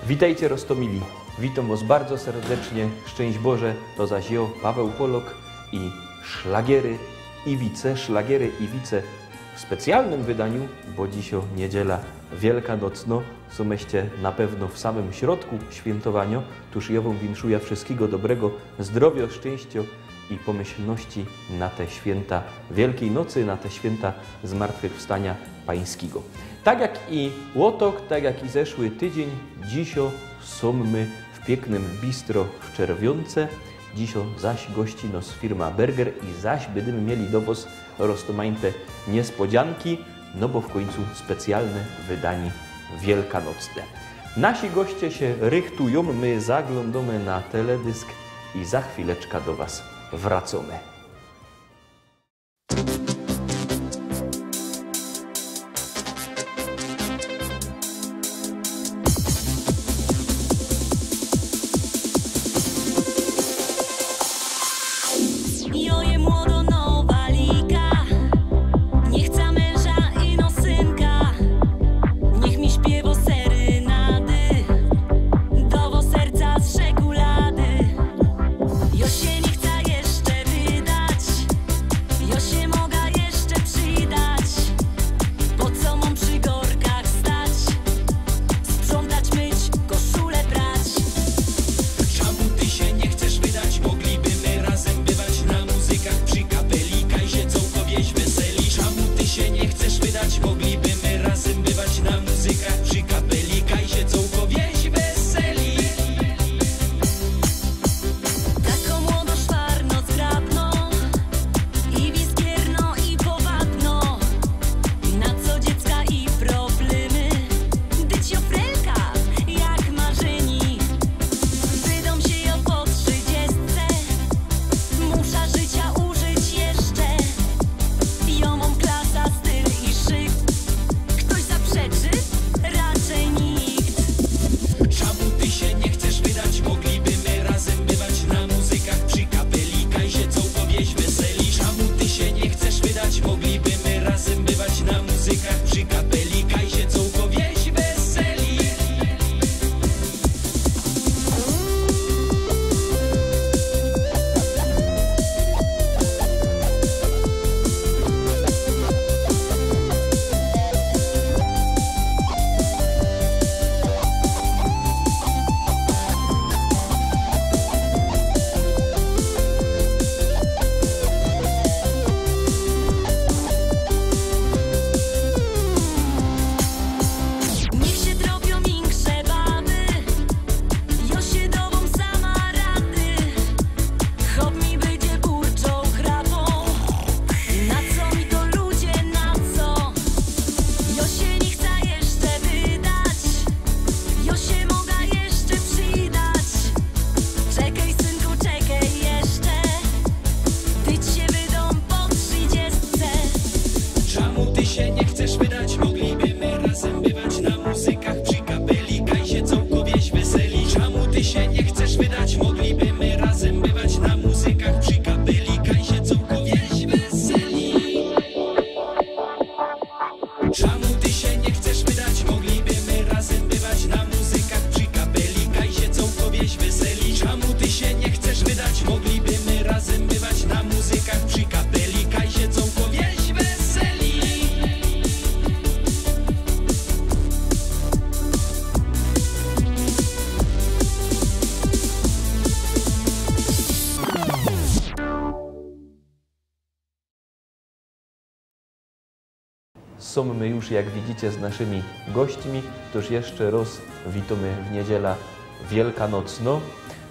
Witajcie Rostomili, witam Was bardzo serdecznie, szczęść Boże, to zaś ja, Paweł Polok i szlagiery i wice w specjalnym wydaniu, bo dzisiaj niedziela wielkanocno, co meście na pewno w samym środku świętowania, tuż ja Wam winszuję wszystkiego dobrego, zdrowia, szczęścia i pomyślności na te święta Wielkiej Nocy, na te święta Zmartwychwstania Pańskiego. Tak jak i łotok, tak jak i zeszły tydzień, dzisiaj są my w pięknym bistro w Czerwionce. Dzisiaj zaś gości nas firma Berger i zaś będziemy mieli do Was roztomańte niespodzianki, no bo w końcu specjalne wydanie wielkanocne. Nasi goście się rychtują, my zaglądamy na teledysk i za chwileczkę do Was wracamy. Są my już, jak widzicie, z naszymi gośćmi, toż jeszcze raz witamy w niedziela wielkanocno.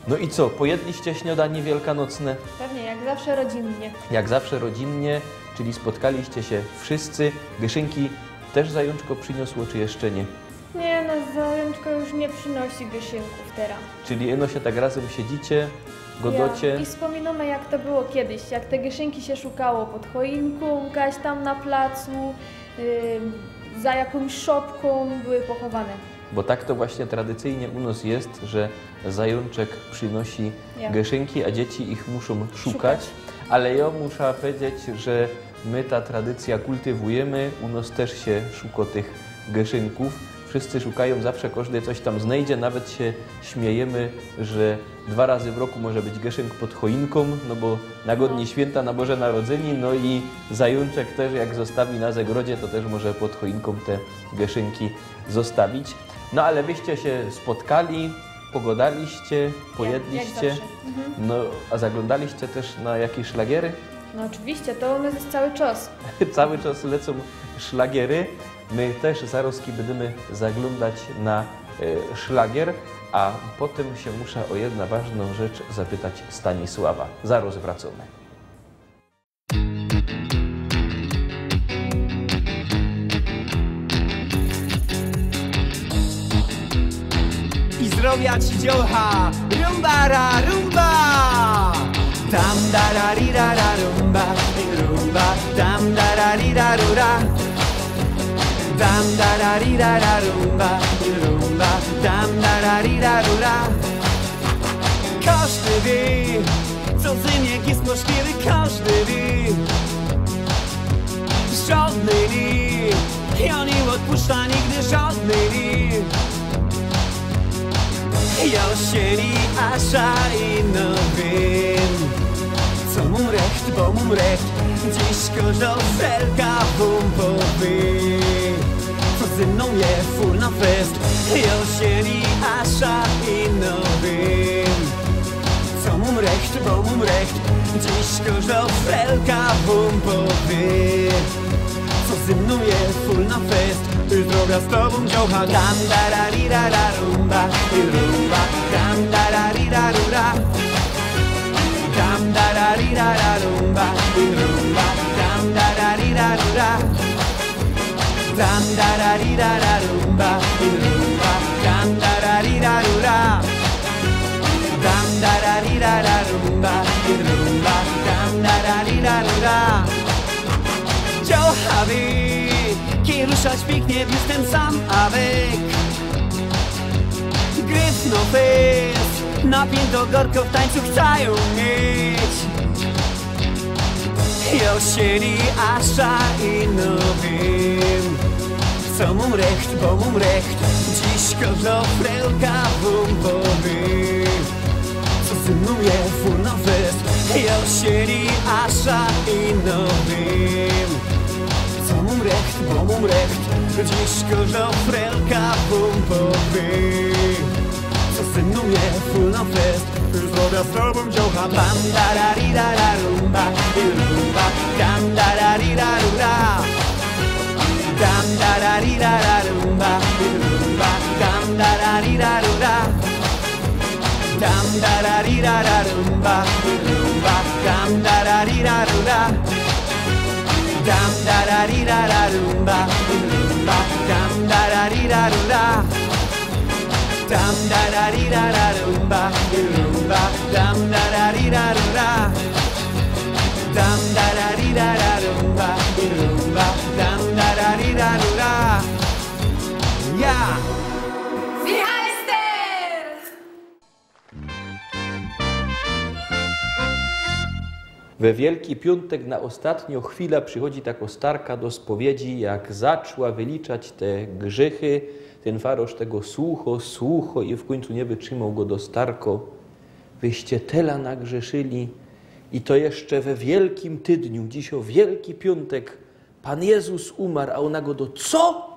No i co, pojedliście śniadanie wielkanocne? Pewnie, jak zawsze rodzinnie. Jak zawsze rodzinnie, czyli spotkaliście się wszyscy. Gyszynki też zajączko przyniosło, czy jeszcze nie? Nie, no zajączko już nie przynosi gyszynków teraz. Czyli eno się tak razem siedzicie, godocie. Ja. I wspominamy, jak to było kiedyś, jak te gyszynki się szukało pod choinką, gdzieś tam na placu, za jakąś szopką były pochowane. Bo tak to właśnie tradycyjnie u nas jest, że zajączek przynosi gyszynki, a dzieci ich muszą szukać. Ale ja muszę powiedzieć, że my ta tradycja kultywujemy, u nas też się szuka tych gyszynków. wszyscy szukają, zawsze każdy coś tam znajdzie, nawet się śmiejemy, że 2 razy w roku może być geszynk pod choinką, no bo na godnie święta, na Boże Narodzenie, no i zajączek też jak zostawi na zagrodzie, to też może pod choinką te geszynki zostawić. No ale wyście się spotkali, pogadaliście, pojedliście, jak zawsze. no a zaglądaliście też na jakieś szlagiery? No oczywiście, to u nas jest cały czas. Cały czas lecą szlagiery. My też zaraz będziemy zaglądać na szlagier, a potem się muszę o jedną ważną rzecz zapytać Stanisława. Zaraz wracamy. I zdrowia ci dziołcha, rumba ra rumba. Tam da ra ri ra ra rumba, rumba, tam da ra ri ra rura. Tam da ra ri ra ra rumba, rumba, tam da ra ri ra rura. Każdy wie, co zyniek jest możliwy, każdy wie. Żadny nie, ja nie odpuszcza nigdy żadny nie. Ja sieli asza i no wiem, co mum recht, bo mum recht, dziś kożo selka bum powie. Co ze mną je fur na fest, ja sieli asza i no wiem, co mum recht, bo mum recht, dziś kożo selka bum powie. Co ze mną je fur na fest, droga z tobą dziołcha. Tam da ra ri ra ra rumba, rumba, tam da ra ri ra rura. Tam da ra ri ra ra rumba, rumba, tam da ra ri ra rura. Tam da ra ri ra ra rumba, rumba, tam da ra ri ra rura. Tam da ra ri ra ra rumba, rumba, tam da ra ri ra rura. Dziołcha wie, ruszać pięknie, jestem sam avec. Gryfno fest, napięto gorko w tańcu chcą mieć. Ja sieli asza i no wiem, co mum recht, bo mum recht, dziś kożo frelka bum powie. Co ze mną je fur na fest, ja sieli asza i no wiem, co mum recht, bo mum recht, dziś kożo frelka bum powie. Co ze mną je fur na fest, zdrowia z tobą dziołcha. Tam da ra ri ra ra rumba, rumba, tam da ra ri ra rura. Tam da ra ri ra ra rumba, rumba, tam da ra ri ra rura. Tam da ra ri ra ra rumba, rumba, tam da ra ri ra rura. Tam da ra ri ra ra rumba, rumba, tam da ra ri ra rura. Tam da ra ri ra ra rumba, rumba, tam da ra ri ra rura. Tam da ra ri ra ra rumba, rumba, tam da ra ri ra rura. Ja! Wie heißt er? We Wielki Piątek na ostatnią chwilę przychodzi taka starka do spowiedzi, jak zaczęła wyliczać te grzechy, ten farosz tego słucho i w końcu nie wytrzymał go do starko. Wyście tela nagrzeszyli i to jeszcze we Wielkim Tydniu, dziś o Wielki Piątek, Pan Jezus umarł, a ona go do co?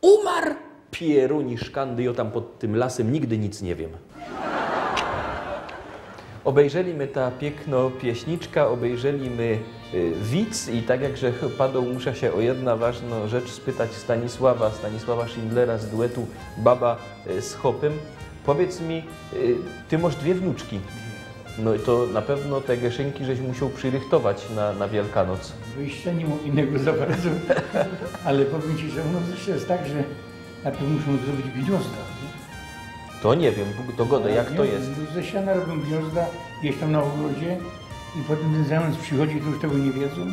Umarł? Pieruni szkandy, ja tam pod tym lasem nigdy nic nie wiem. Obejrzeliśmy ta piękno pieśniczka, obejrzeliśmy widz i tak jakże padł, muszę się o jedna ważną rzecz spytać Stanisława Schindlera z duetu Baba z Hopem. Powiedz mi, ty masz 2 wnuczki. No i to na pewno te geszynki żeś musiał przyrychtować na Wielkanoc. Wyjścia nie mam innego za bardzo, ale powiem ci, że u nas jeszcze jest tak, że najpierw muszą zrobić gniazda. To nie wiem, dogodę, jak to jest? Ze siana robią gniazda, gdzieś tam na ogrodzie i potem ten zając przychodzi, to już tego nie wiedzą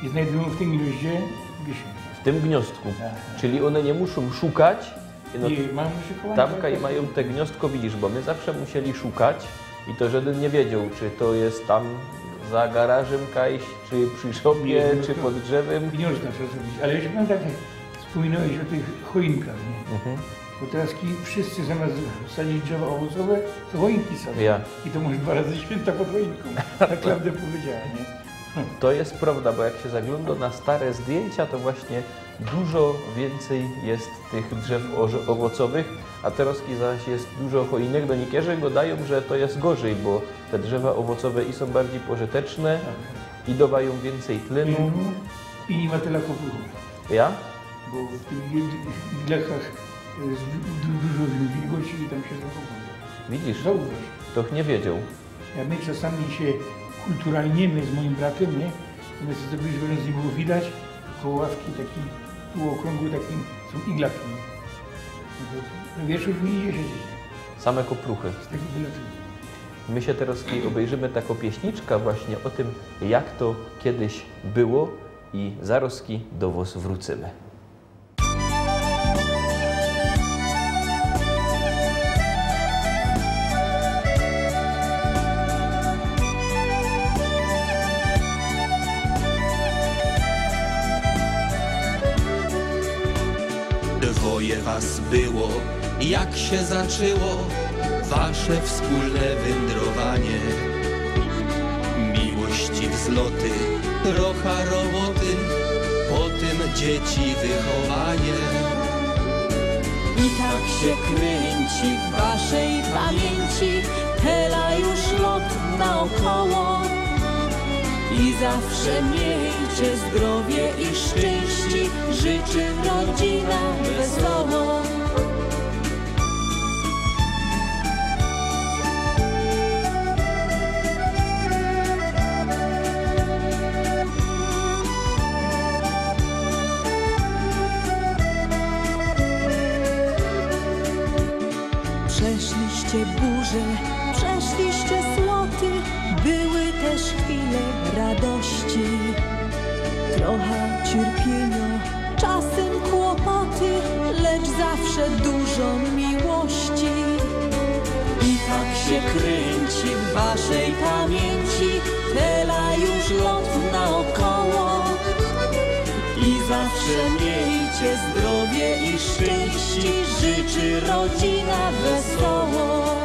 i znajdują w tym gnieździe geszynki. W tym gniazdku. Tak. Czyli one nie muszą szukać. No, I mamy szykowane. tamka i mają te gniazdko, widzisz, bo my zawsze musieli szukać i to żaden nie wiedział, czy to jest tam za garażem kajś, czy przy szopie, Nie, no czy to pod drzewem. Gniazda trzeba zrobić, ale jeśli mam takie wspominałeś o tych choinkach, nie? Bo teraz wszyscy zamiast sadzić drzewa owocowe, to choinki sadzą. Ja. I to może 2 razy święta pod choinką. Tak prawdę powiedziała, nie? To jest prawda, bo jak się zagląda na stare zdjęcia, to właśnie dużo więcej jest tych drzew owocowych, a teraz zaś jest dużo choinek. Do niektórzy gadają, że to jest gorzej, bo te drzewa owocowe i są bardziej pożyteczne i dawają więcej tlenu. I nie ma tyle kopruchów. Ja? Bo w tych glechach jest dużo wilgoci i tam się zachowają. Widzisz? Zauważ. Toch nie wiedział. Jak my czasami się kulturalniemy z moim bratem, nie? My sobie zrobiliśmy, że nie było widać, koło ławki taki półokrągły takim są iglaki. No to wieczór mi idzie siedzieć. Same kopruchy. Z tego wylatują. My się teraz obejrzymy taką pieśniczkę właśnie o tym, jak to kiedyś było i zaroski do was wrócimy. Dwoje was było, jak się zaczęło wasze wspólne wędrowanie. Miłości wzloty, trochę roboty, potem dzieci wychowanie. I tak się kręci w waszej pamięci, tela już lot naokoło. I zawsze miejcie zdrowie i szczęście, życzy rodzina wesoło. Przeszliście burze, przeszliście złoty, były też chwile radości. Trochę cierpienia, czasem kłopoty, lecz zawsze dużo miłości. I tak się kręci w waszej pamięci, tela już lot naokoło. I zawsze miejcie zdrowie i szczęście, życzy rodzina wesoło.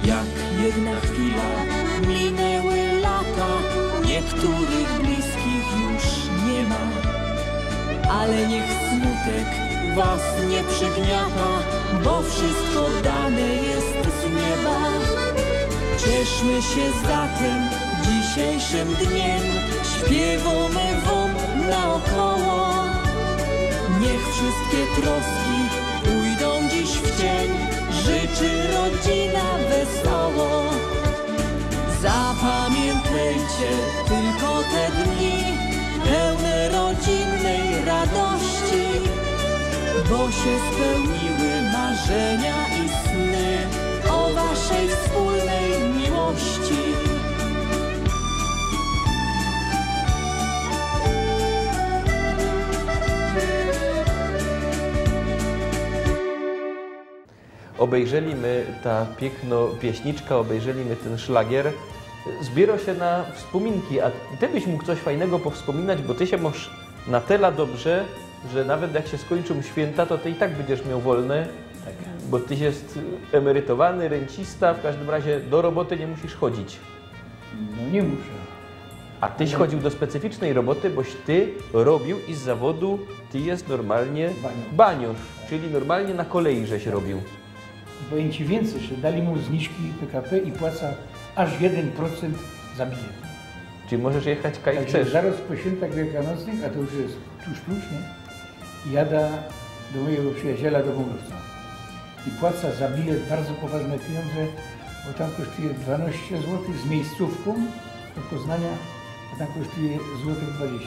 Jak jedna chwila, minęły lata, niektórych bliskich już nie ma. Ale niech smutek was nie przygniata, bo wszystko dane jest z nieba. Cieszmy się zatem dzisiejszym dniem, śpiewamy wam naokoło. Niech wszystkie troski pójdą dziś w cień, życzy rodzina wesoło. Zapamiętajcie tylko te dni, pełne rodzinnej radości, bo się spełniły marzenia i sny o waszej wspólnej miłości. Obejrzeliśmy ta piękno pieśniczka, obejrzeliśmy ten szlagier. Zbiera się na wspominki, a ty byś mógł coś fajnego powspominać, bo ty się masz na tyle dobrze, że nawet jak się skończą święta, to ty i tak będziesz miał wolne, bo ty jest emerytowany, rencista, w każdym razie do roboty nie musisz chodzić. No nie muszę. A tyś chodził do specyficznej roboty, boś ty robił i z zawodu ty jest normalnie baniusz, czyli normalnie na kolei żeś robił. Powiem ci więcej, że dali mu zniżki PKP i płaca aż 1% za bilet. Czyli możesz jechać kaj Także chcesz. zaraz po świętach wielkanocnych, a to już jest tuż, nie? Jada do mojego przyjaciela do Wągrowca. I płaca za bilet bardzo poważne pieniądze, bo tam kosztuje 12 zł z miejscówką do Poznania, a tam kosztuje złotych 20.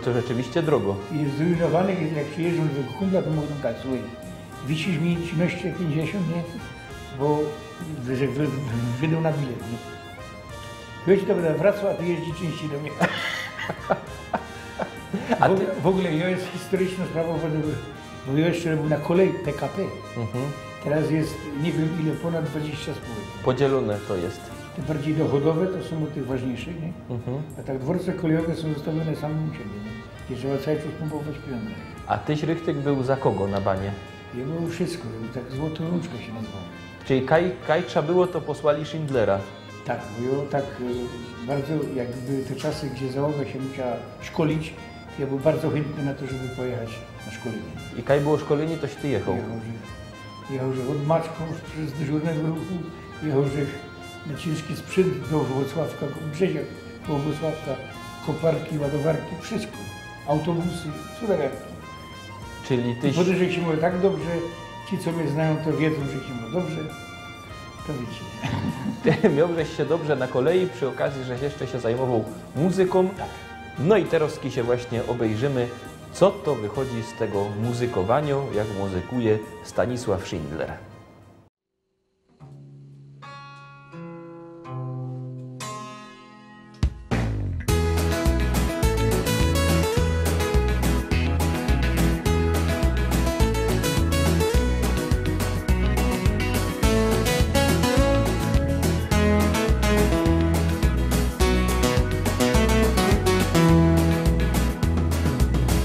To rzeczywiście drogo. I jest zrujnowany, jak przyjeżdżą do kumpla, to mówią tak, słuchaj, wisisz mi czynności 50, nie? Bo wydał na bilet, nie? Chodź, to będę wracał, a ty jeździ częściej do mnie. A ty... W ogóle ja jest historyczna sprawa, bo ja jeszcze był na kolei PKP. Teraz jest, nie wiem ile, ponad 20 spółek. Podzielone to jest. Te bardziej dochodowe to są od tych ważniejszych, nie? A tak dworce kolejowe są zostawione samym siebie, nie? Gdzie trzeba cały czas pompować pieniądze. A tyś Rychtyk był za kogo na banie? Ja było wszystko, tak Złota Rączka się nazywało. Czyli kaj trzeba było, to posłali Schindlera. Tak, bo ja tak bardzo, jak były te czasy, gdzie załoga się musiała szkolić, ja był bardzo chętny na to, żeby pojechać na szkolenie. I kaj było szkolenie, toś ty jechał. Jechał, że od Maczków przez dyżurnego ruchu, jechał, że na ciężki sprzęt do Włocławka, Brzeziak do Włocławka, koparki, ładowarki, wszystko. Autobusy, cudagarki. Czyli tyś... Podejrzewam się mówię tak dobrze, ci co mnie znają to wiedzą, że się mówię dobrze, to wiecie. Ty miałżeś się dobrze na kolei, przy okazji, żeś jeszcze się zajmował muzyką. Tak. No i teraz się właśnie obejrzymy, co to wychodzi z tego muzykowania, jak muzykuje Stanisław Schindler.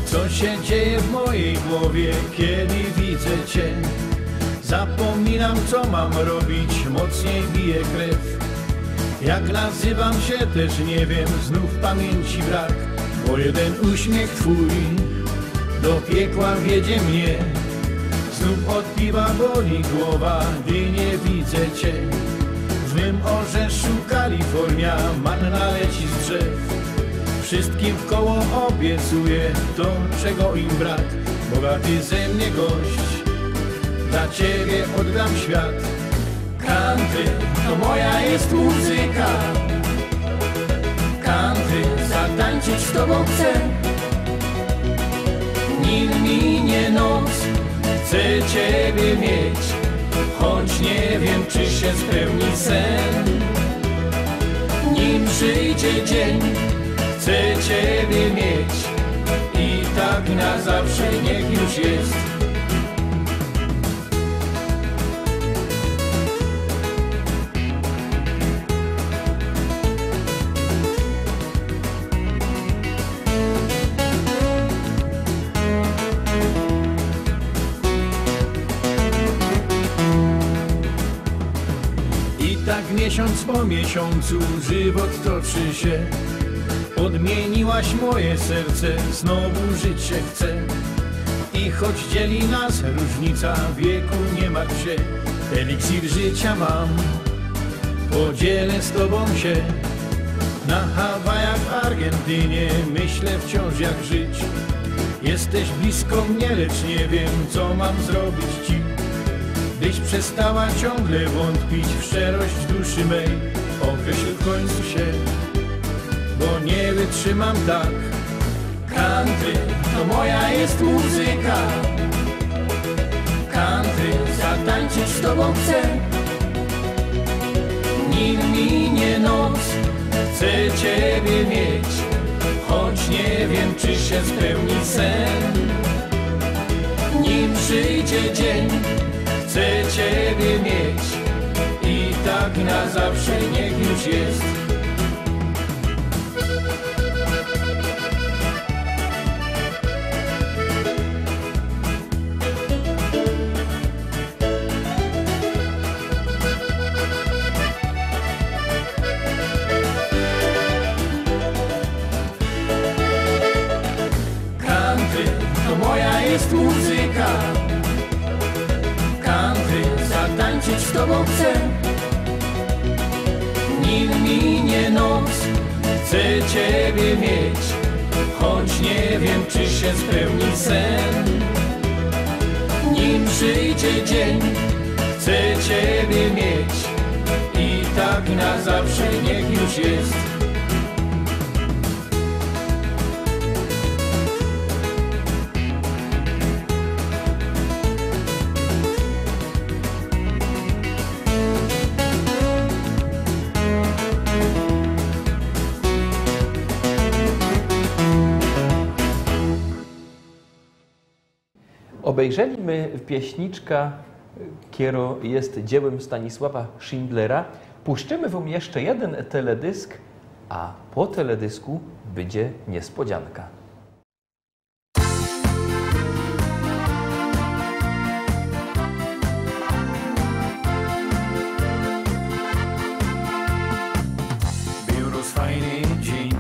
Co się dzieje w mojej głowie, kiedy widzę Cię? Zapominam, co mam robić, mocniej bije krew. Jak nazywam się, też nie wiem, znów pamięci brak, bo jeden uśmiech Twój do piekła wiedzie mnie. Znów od piwa boli głowa, gdy nie widzę Cię. W mym orzeszu Kalifornia, manna leci z drzew. Wszystkim wkoło obiecuję to, czego im brak. Bogaty ze mnie gość, dla Ciebie oddam świat. Country to moja jest muzyka. Country zatańczyć z Tobą chcę. Nim minie noc, chcę Ciebie mieć, choć nie wiem, czy się spełni sen. Nim przyjdzie dzień, chcę Ciebie mieć i tak na zawsze niech już jest. I tak miesiąc po miesiącu żywot toczy się. Odmieniłaś moje serce, znowu żyć się chcę. I choć dzieli nas różnica wieku, nie martw się. Eliksir życia mam, podzielę z Tobą się. Na Hawajach, w Argentynie myślę wciąż jak żyć. Jesteś blisko mnie, lecz nie wiem, co mam zrobić Ci, byś przestała ciągle wątpić w szczerość duszy mej. Określ w końcu się, bo nie wytrzymam tak. Country to moja jest muzyka. Country zatańczyć z Tobą chcę. Nim minie noc, chcę Ciebie mieć, choć nie wiem, czy się spełni sen. Nim przyjdzie dzień, chcę Ciebie mieć i tak na zawsze niech już jest. Jest muzyka. Country zatańczyć z Tobą chcę. Nim minie noc, chcę Ciebie mieć, choć nie wiem, czy się spełni sen. Nim przyjdzie dzień, chcę Ciebie mieć i tak na zawsze niech już jest. Obejrzeliśmy pieśniczka, kiero jest dziełem Stanisława Schindlera. Puszczymy wam jeszcze jeden teledysk, a po teledysku będzie niespodzianka. Fajny dzień,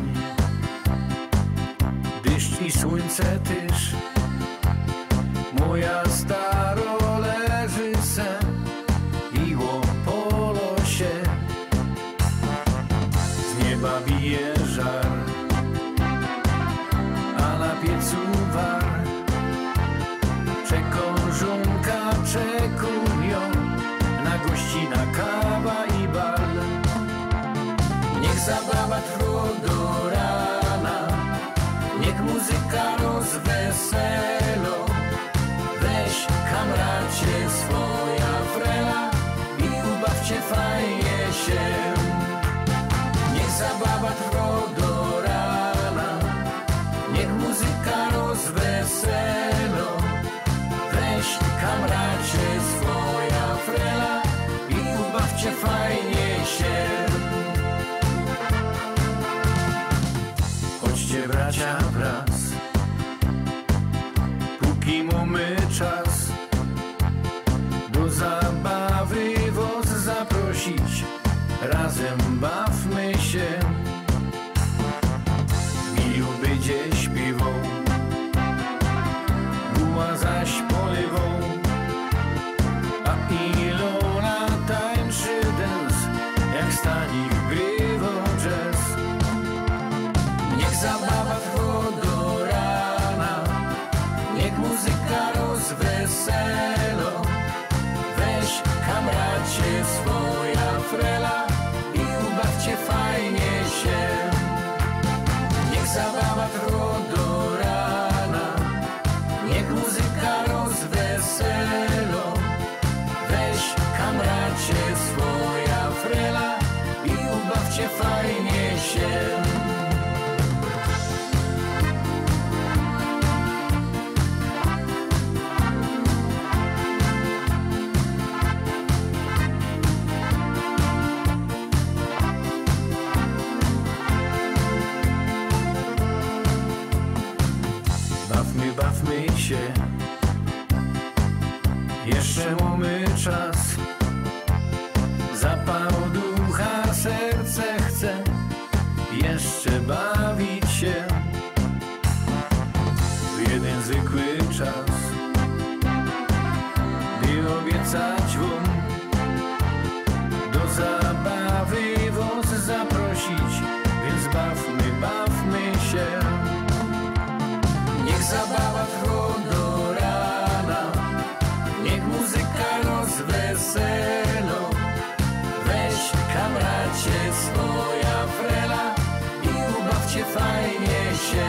deszcz i słońce też. Moja staro leży se i łopolo się. Z nieba bije żar, a na piecu war. Przekożunka czekują na gościna, kawa i bal. Niech zabawa trwa do rana, niech muzyka rozweselo. Weź kamracie swoja frela i ubawcie fajnie się. Niech zabawa trwa do rana, niech muzyka rozweselo. Weź kamracie swoja frela i ubawcie fajnie się. Bracia wraz, póki mamy czas, do zabawy was zaprosić, razem bawmy się. Milu będzie śpiewał, buła zaś polewą, a Ilona tańczy dance, jak Stanik grywał jazz. Niech zabawa trwa do rana, niech muzyka rozweselo. Weź kamracie swoja frela i ubawcie fajnie się. Niech zabawa trwa do rana, niech muzyka rozweselo. Weź kamracie swoja frela i ubawcie fajnie się. Bawmy się, jeszcze mamy czas. Zapał ducha, serce chce jeszcze bawić się. W jeden zwykły czas, by obiecać wam, do zabawy was zaprosić, więc bawmy się. Niech zabawa trwa do rana, niech muzyka rozweselo. Weź kamracie swoja frela i ubawcie fajnie się.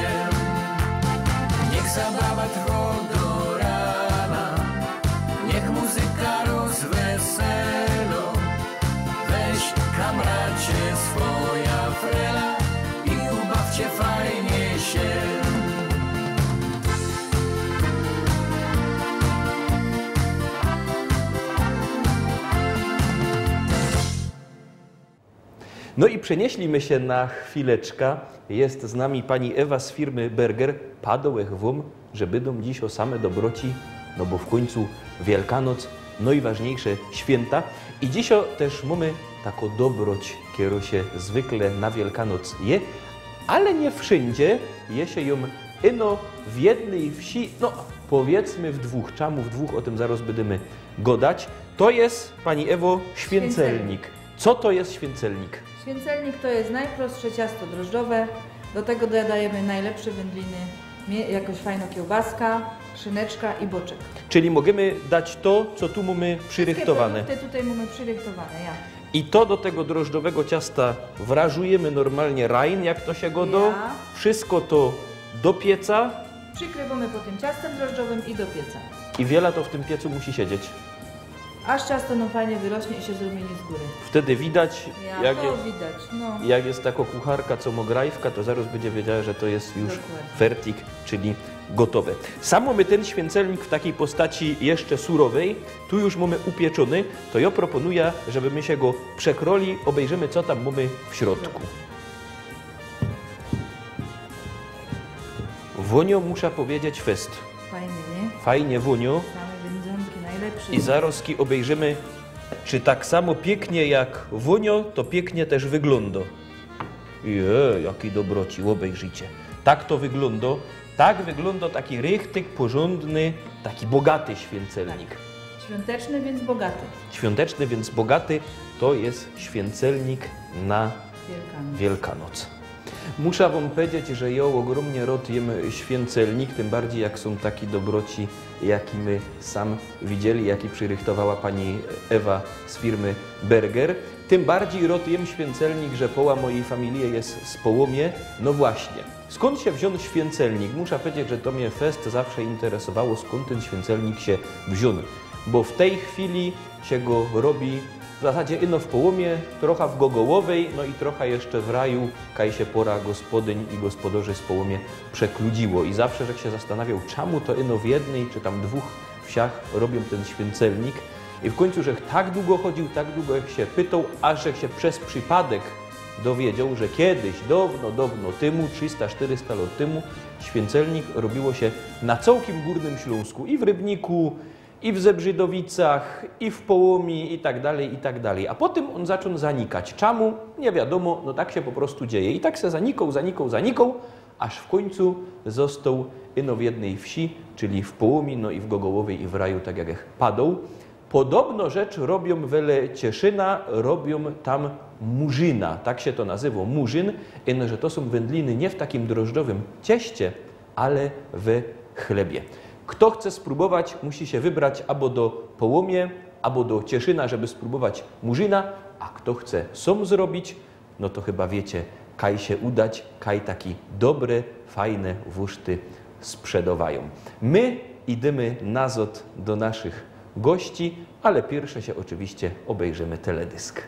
Niech zabawa trwa do rana, niech muzyka rozweselo. Weź kamracie swoja frela i ubawcie fajnie się. No i przenieślimy się na chwileczkę. Jest z nami pani Ewa z firmy Berger. Padołech wam, że będą dziś o same dobroci, no bo w końcu Wielkanoc, no i ważniejsze święta. I dziś też mamy taką dobroć, którą się zwykle na Wielkanoc je, ale nie wszędzie je się ją ino w jednej wsi, no powiedzmy w dwóch, czemu w dwóch, o tym zaraz będziemy godać. To jest, pani Ewo, święcelnik. Co to jest święcelnik? Święcelnik to jest najprostsze ciasto drożdżowe. Do tego dodajemy najlepsze wędliny, jakoś fajna kiełbaska, szyneczka i boczek. Czyli możemy dać to, co tu mamy przyrychtowane. Wszystkie tutaj mamy przyrychtowane, ja. I to do tego drożdżowego ciasta wrażujemy normalnie rajn, jak to się godo. Ja. Wszystko to do pieca. Przykrywamy potem ciastem drożdżowym i do pieca. I wiele to w tym piecu musi siedzieć. Aż ciasto nam fajnie wyrośnie i się zrumieni z góry. Wtedy widać, Jak to widać, no. jak jest taka kucharka, co ma grajwka, to zaraz będzie wiedziała, że to jest już Dokładnie. fertig, czyli gotowe. Samo my ten święcelnik w takiej postaci jeszcze surowej, tu już mamy upieczony, to ja proponuję, żeby my się go przekroli, obejrzymy co tam mamy w środku. Wonio, muszę powiedzieć, fest. Fajnie, nie? Fajnie wonio. Same wędzonki, najlepsze. I zarazki obejrzymy, czy tak samo pięknie jak wonio, to pięknie też wygląda. Jaki dobroci, obejrzyjcie. Tak to wygląda. Tak wygląda taki rychtyk, porządny, taki bogaty święcelnik. Świąteczny, więc bogaty. Świąteczny, więc bogaty, to jest święcelnik na Wielkanoc. Muszę wam powiedzieć, że ja ogromnie jem święcelnik, tym bardziej jak są taki dobroci, jaki my sam widzieli, jaki przyrychtowała pani Ewa z firmy Berger. Tym bardziej jem święcelnik, że poła mojej familii jest z Połomie. No właśnie, skąd się wziął święcelnik? Muszę powiedzieć, że to mnie fest zawsze interesowało, skąd ten święcelnik się wziął. Bo w tej chwili się go robi w zasadzie ino w Połomie, trochę w Gogołowej, no i trochę jeszcze w Raju, kaj się pora gospodyń i gospodarzy z Połomie przekludziło. I zawsze, że się zastanawiał, czemu to ino w jednej czy tam dwóch wsiach robią ten święcelnik. I w końcu, że tak długo chodził, tak długo jak się pytał, aż że się przez przypadek dowiedział, że kiedyś, dawno temu, 300-400 lat temu, święcelnik robiło się na całkiem Górnym Śląsku i w Rybniku, i w Zebrzydowicach, i w Połomii, i tak dalej, i tak dalej. A potem on zaczął zanikać. Czemu? Nie wiadomo, no tak się po prostu dzieje. I tak się zanikał, aż w końcu został ino w jednej wsi, czyli w Połomii, no i w Gogołowej, i w Raju, tak jak padał. Podobno rzecz robią wele Cieszyna, robią tam murzyna, tak się to nazywa, murzyn, ino że to są wędliny nie w takim drożdżowym cieście, ale w chlebie. Kto chce spróbować, musi się wybrać albo do Połomie, albo do Cieszyna, żeby spróbować murzyna, a kto chce sam zrobić, no to chyba wiecie, kaj się udać, kaj taki dobre, fajne wuszty sprzedawają. My idziemy nazad do naszych gości, ale pierwsze się oczywiście obejrzymy teledysk.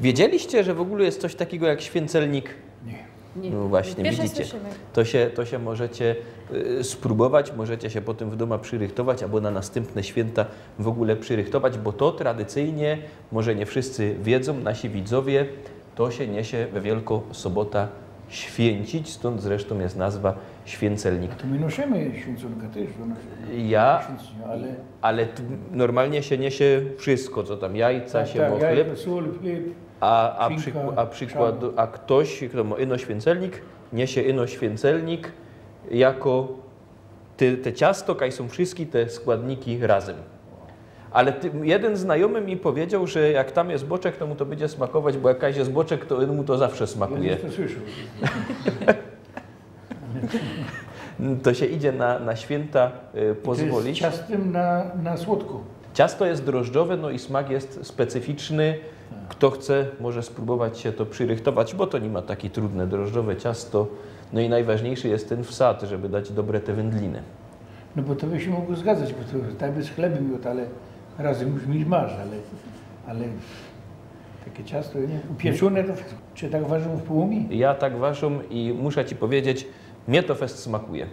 Wiedzieliście, że w ogóle jest coś takiego jak święcelnik? Nie. No właśnie, Pierwsze widzicie. słyszymy. To się możecie spróbować, możecie się potem w domu przyrychtować, albo na następne święta w ogóle przyrychtować, bo to tradycyjnie, może nie wszyscy wiedzą, nasi widzowie, to się niesie we Wielką Sobota święcić, stąd zresztą jest nazwa święcelnik. To my nosimy święconka też, Ja, ale... ale normalnie się niesie wszystko, co tam jajca, się ma chleb. Jajka, sól, chleb. A ktoś, kto ma ino święcelnik, niesie ino święcelnik jako te ciasto, kaj są wszystkie te składniki razem. Ale jeden znajomy mi powiedział, że jak tam jest boczek, to mu to będzie smakować, bo jak jest boczek, to mu to zawsze smakuje. Ja to słyszę. To się idzie na święta pozwolić. To jest ciastem na słodko. Ciasto jest drożdżowe, no i smak jest specyficzny. Kto chce, może spróbować się to przyrychtować, bo to nie ma takie trudne drożdżowe ciasto. No i najważniejszy jest ten wsad, żeby dać dobre te wędliny. No bo to by się mogło zgadzać, bo to tak by z chlebem miód, ale razem już mi masz, ale takie ciasto, nie? Upieczone to, czy tak ważą w połumi? Ja tak ważą i muszę ci powiedzieć, mnie to fest smakuje.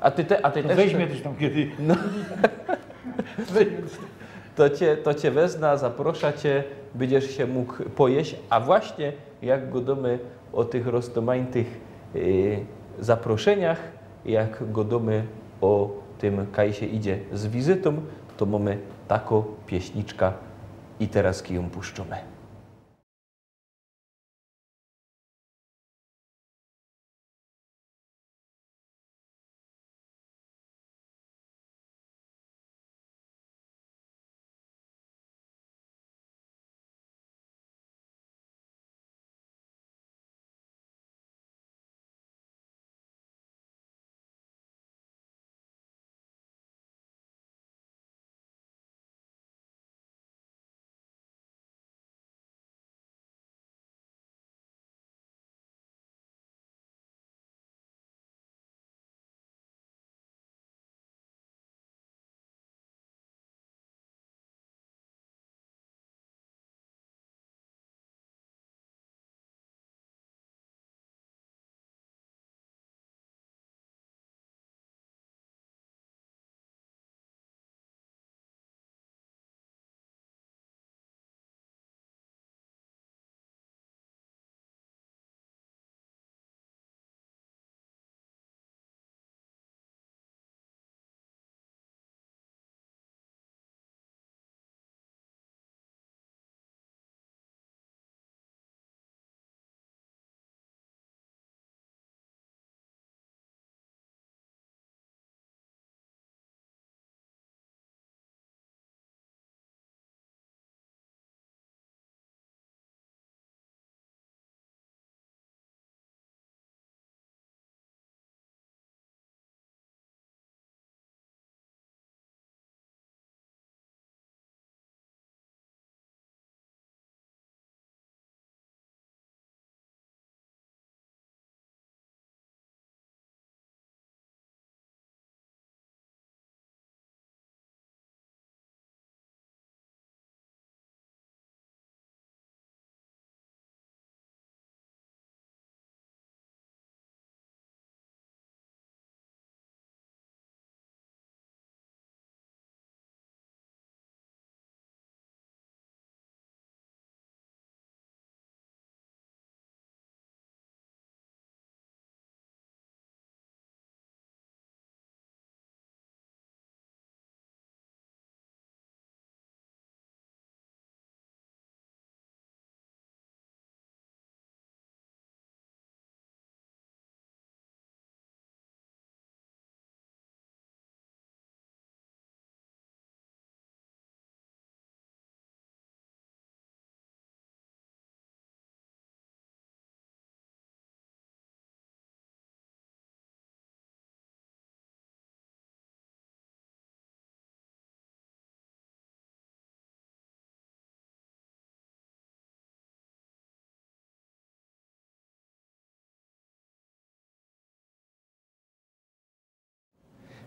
A ty też... Weźmie też tam kiedy. No. To cię wezna, zaprosza cię, będziesz się mógł pojeść, a właśnie jak godomy o tych roztomańtych zaproszeniach, jak godomy o tym, kaj się idzie z wizytą, to mamy taką pieśniczka i teraz ją puszczamy.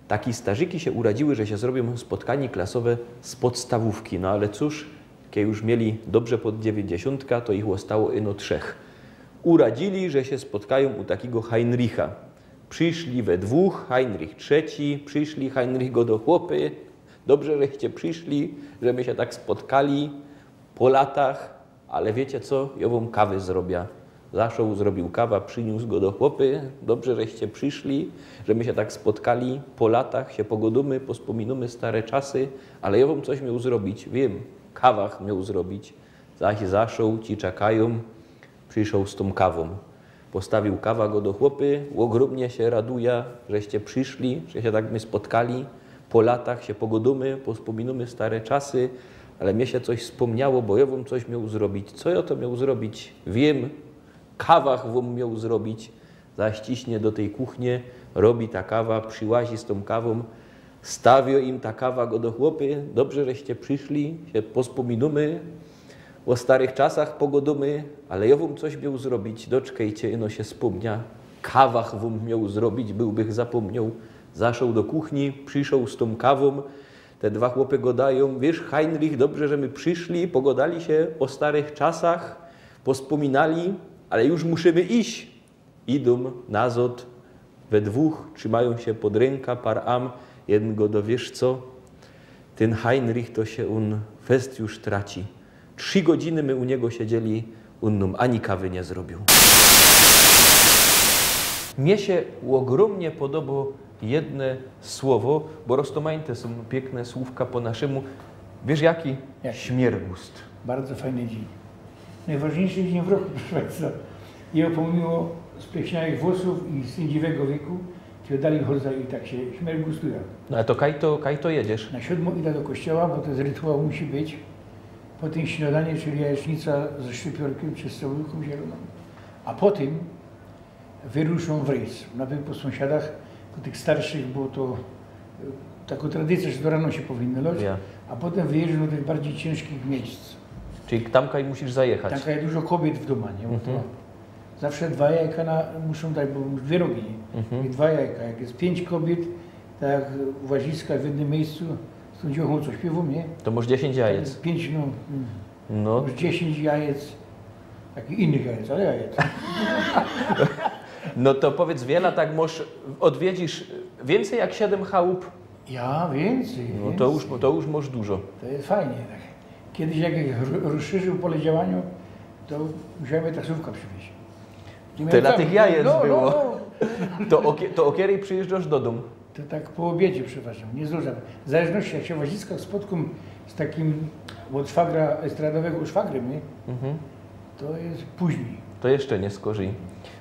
Takie starzyki się uradziły, że się zrobią spotkanie klasowe z podstawówki. No ale cóż, kiedy już mieli dobrze pod 90, to ich zostało ino 3. Uradzili, że się spotkają u takiego Heinricha. Przyszli we dwóch, Heinrich trzeci, przyszli, Heinrich go do chłopy. Dobrze, żeście przyszli, że my się tak spotkali po latach, ale wiecie co, ja wam kawy zrobię. Zaszł, zrobił kawa, przyniósł go do chłopy. Dobrze, żeście przyszli, że my się tak spotkali po latach, się pogodumy, pospominamy stare czasy, ale ja wam coś miał zrobić. Wiem, kawach miał zrobić. Zaś zaszł, ci czekają, przyszedł z tą kawą. Postawił kawa go do chłopy, ogromnie się raduje, żeście przyszli, że się tak my spotkali. Po latach się pogodumy, pospominamy stare czasy, ale mnie się coś wspomniało, bo ja wam coś miał zrobić. Co ja to miał zrobić? Wiem, kawach wam miał zrobić. Zaściśnie do tej kuchni, robi ta kawa, przyłazi z tą kawą, stawio im ta kawa go do chłopy. Dobrze, żeście przyszli, się pospominamy o starych czasach, pogodumy, ale ja wam coś miał zrobić. Doczkajcie, ino się wspomnia. Kawach wam miał zrobić, byłbych zapomniał. Zaszł do kuchni, przyszedł z tą kawą, te dwa chłopy go dają. Wiesz, Heinrich, dobrze, że my przyszli, pogadali się o starych czasach, pospominali, ale już musimy iść. Idą nazad, we dwóch, trzymają się pod ręka, par am, jeden go do, wiesz co, ten Heinrich to się on fest już traci. 3 godziny my u niego siedzieli, on nam ani kawy nie zrobił. Mnie się ogromnie podoba jedno słowo, bo roztomańte są piękne słówka po naszemu. Wiesz jaki? Śmiergust. Bardzo fajny dzień. Najważniejszy dzień w roku, proszę Państwa. I pomimo spleśniałych włosów i sędziwego wieku, to dalej chodzą i tak się śmiergustują. No ale to kaj to jedziesz? Na 7 idę do kościoła, bo to z rytuału musi być. Potem śniadanie, czyli jajecznica ze szczypiorkiem czy z cebulką zieloną. A potem wyruszą w rejs. Nawet po sąsiadach, po tych starszych, było to taką tradycję, że do rano się powinno loć, a potem wyjeżdżą do tych bardziej ciężkich miejsc. Czyli tamkaj musisz zajechać. Tamkaj jest dużo kobiet w domu, nie? Bo to zawsze 2 jajka muszą dać, bo 2 rogi. I 2 jajka. Jak jest 5 kobiet, tak jak w łaziskach w jednym miejscu, z tą dziochą co śpiewą, nie? To masz 10 jajec. 5, no. Masz 10 jajec, takich innych jajec, ale jajec. No to powiedz, wiele tak odwiedzisz więcej jak 7 chałup? Ja więcej. No to już masz dużo. To jest fajnie. Tak. Kiedyś jak rozszerzył pole działania, to musiałem taksówkę przywieźć. Tyle tych jajec było. To o której przyjeżdżasz do domu? To tak po obiedzie przeważam, nie zdążam. W zależności jak się w łaziskach spotkam z takim od szwagra estradowego szwagrem, nie? To jest później. To jeszcze nie skorzy.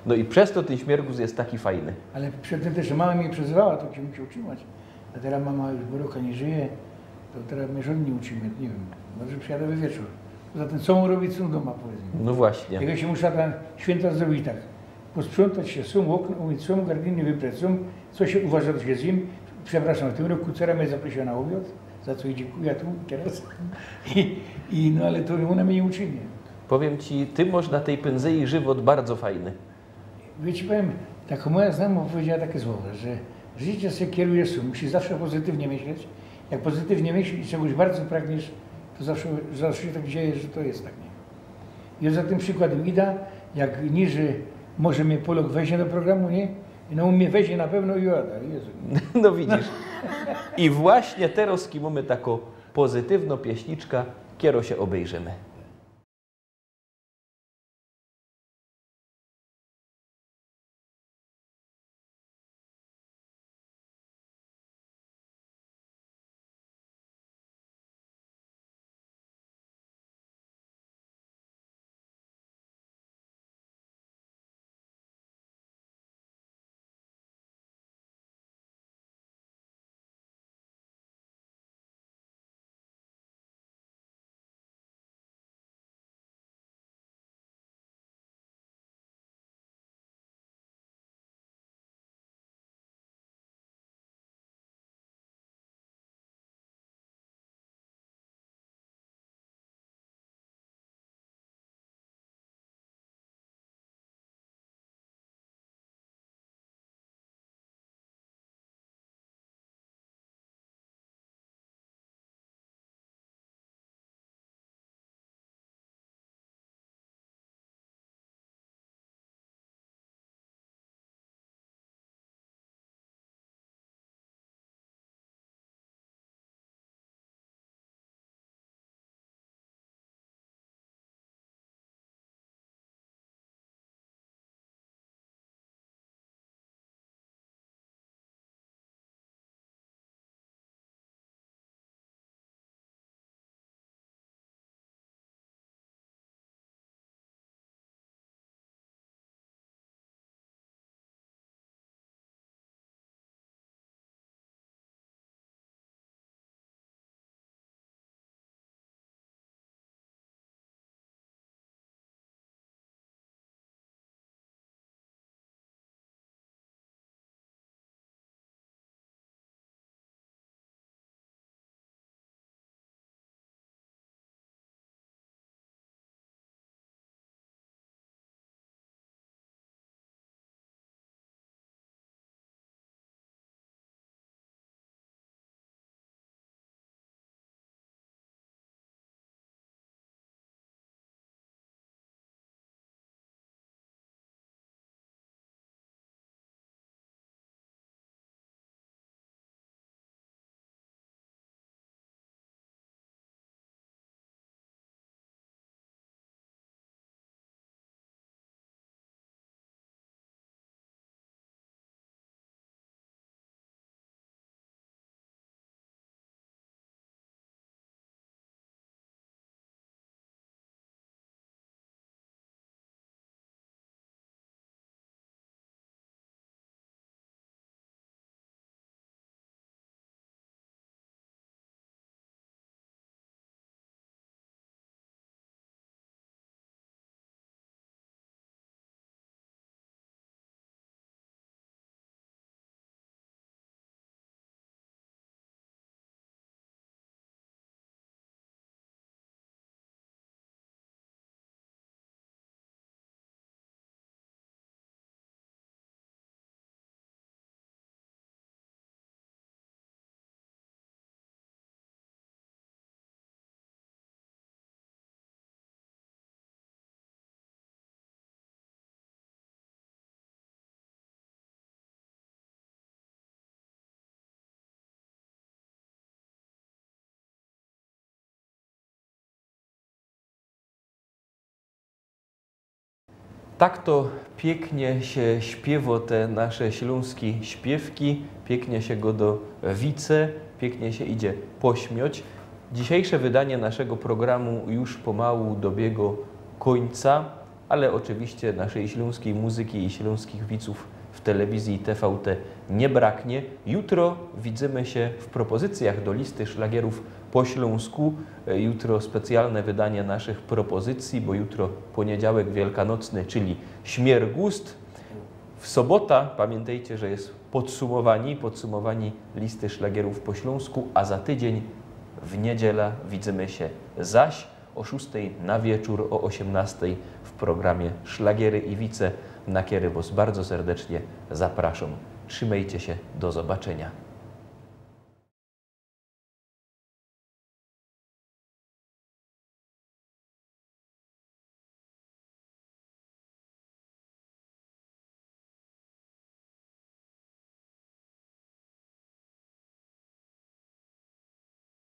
No i przez to ten śmiergus jest taki fajny. Ale przedtem też mama mnie przezywała, to się musiał utrzymać. A teraz mama już Boruka nie żyje, to teraz mnie żon nie utrzyma, nie wiem. Może przyjadę we wieczór. Zatem co mu robić, są doma, powiedzmy. No właśnie. Jak się muszę tam święta zrobić tak. Posprzątać się, są okna, umyć, są gardiny, wyprać, są, co się uważa, że się zjem. Przepraszam, w tym roku dcera mnie zaprosiła na obiad, za co jej dziękuję tu teraz. No ale to ona mnie nie uczyni. Powiem Ci, Ty masz na tej pędzei żywot bardzo fajny. Wiecie, powiem, taka moja znajoma powiedziała takie słowo, że życie się kieruje sobą, musisz zawsze pozytywnie myśleć. Jak pozytywnie myślisz i czegoś bardzo pragniesz, to zawsze się tak dzieje, że to jest tak, nie? I za tym przykładem Ida, jak niżej może mnie Polok weźmie do programu, nie? No mnie weźmie na pewno i jada. Jezu. No widzisz. I właśnie teraz mamy taką pozytywną pieśniczkę, kiero się obejrzymy. Tak to pięknie się śpiewa te nasze śląskie śpiewki, pięknie się go do wice, pięknie się idzie pośmiać. Dzisiejsze wydanie naszego programu już pomału dobiega końca, ale oczywiście naszej śląskiej muzyki i śląskich widzów w telewizji TVT nie braknie. Jutro widzimy się w propozycjach do listy szlagierów po śląsku. Jutro specjalne wydanie naszych propozycji, bo jutro poniedziałek wielkanocny, czyli Śmiergust. W sobota pamiętajcie, że jest podsumowani listy szlagierów po śląsku, a za tydzień w niedzielę widzimy się zaś o 6 na wieczór, o 18 w programie Szlagiery i Wice, na który was bardzo serdecznie zapraszam. Trzymajcie się, do zobaczenia.